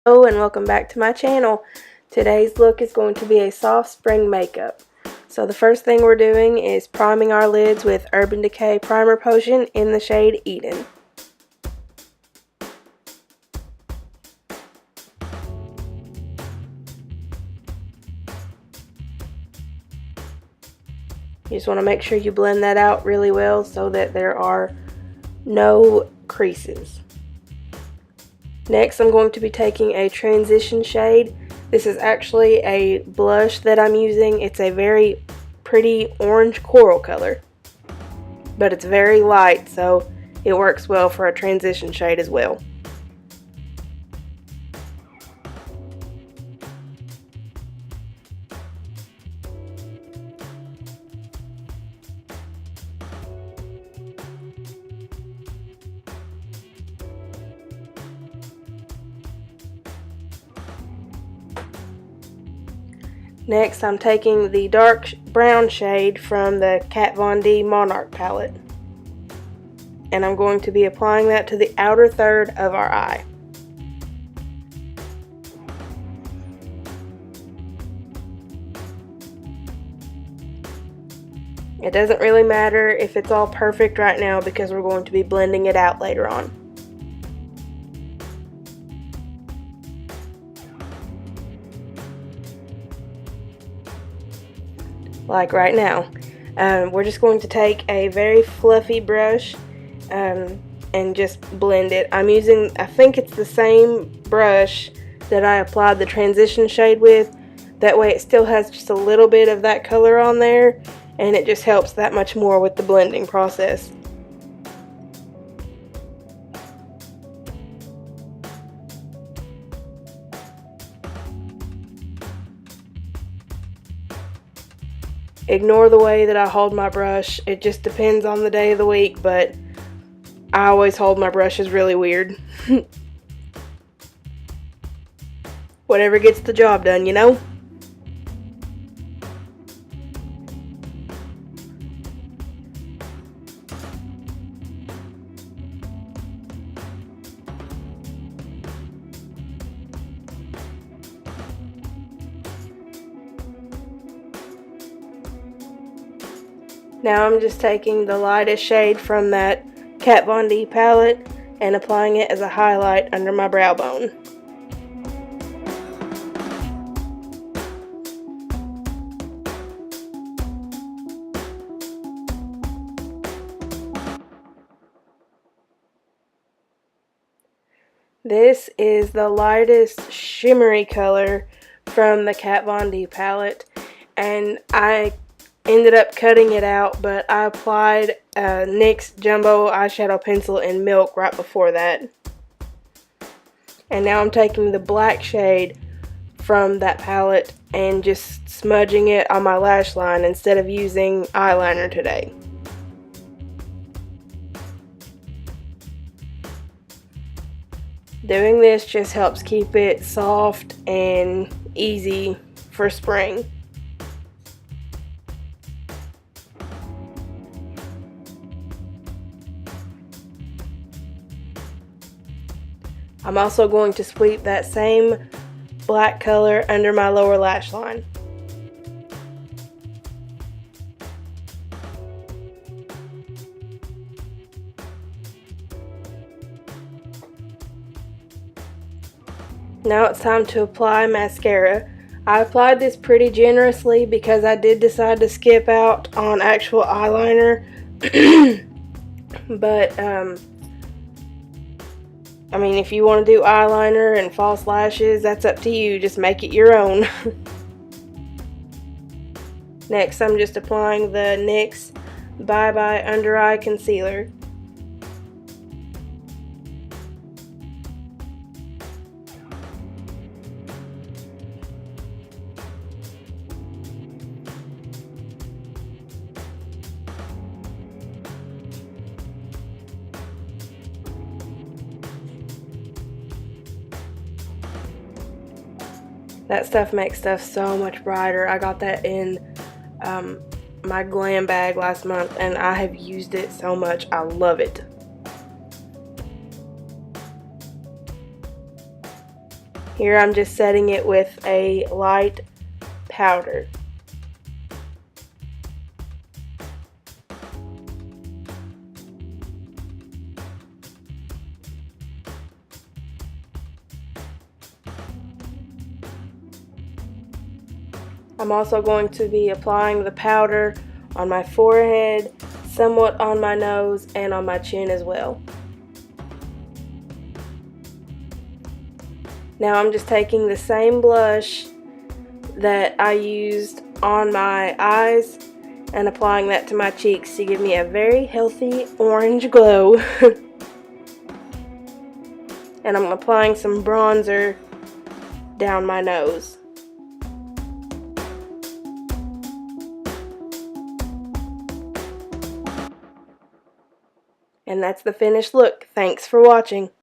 Hello and welcome back to my channel. Today's look is going to be a soft spring makeup. So the first thing we're doing is priming our lids with Urban Decay Primer Potion in the shade Eden. You just want to make sure you blend that out really well so that there are no creases. Next, I'm going to be taking a transition shade. This is actually a blush that I'm using. It's a very pretty orange coral color, but it's very light, so it works well for a transition shade as well. Next, I'm taking the dark brown shade from the Kat Von D Monarch palette, and I'm going to be applying that to the outer third of our eye. It doesn't really matter if it's all perfect right now because we're going to be blending it out later on. Like right now. We're just going to take a very fluffy brush and just blend it. I'm using, I think it's the same brush that I applied the transition shade with. That way it still has just a little bit of that color on there, and it just helps that much more with the blending process. Ignore the way that I hold my brush. It just depends on the day of the week, but I always hold my brushes really weird. Whatever gets the job done, you know? Now I'm just taking the lightest shade from that Kat Von D palette and applying it as a highlight under my brow bone. This is the lightest shimmery color from the Kat Von D palette, and I ended up cutting it out, but I applied NYX Jumbo eyeshadow pencil in Milk right before that. And now I'm taking the black shade from that palette and just smudging it on my lash line instead of using eyeliner today. Doing this just helps keep it soft and easy for spring. I'm also going to sweep that same black color under my lower lash line. Now it's time to apply mascara. I applied this pretty generously because I did decide to skip out on actual eyeliner. But I mean, if you want to do eyeliner and false lashes, that's up to you. Just make it your own. Next, I'm just applying the NYX Bye Bye Under Eye Concealer. That stuff makes stuff so much brighter. I got that in my glam bag last month, and I have used it so much. I love it. Here I'm just setting it with a light powder. I'm also going to be applying the powder on my forehead, somewhat on my nose, and on my chin as well. Now I'm just taking the same blush that I used on my eyes and applying that to my cheeks to give me a very healthy orange glow. And I'm applying some bronzer down my nose. And that's the finished look. Thanks for watching.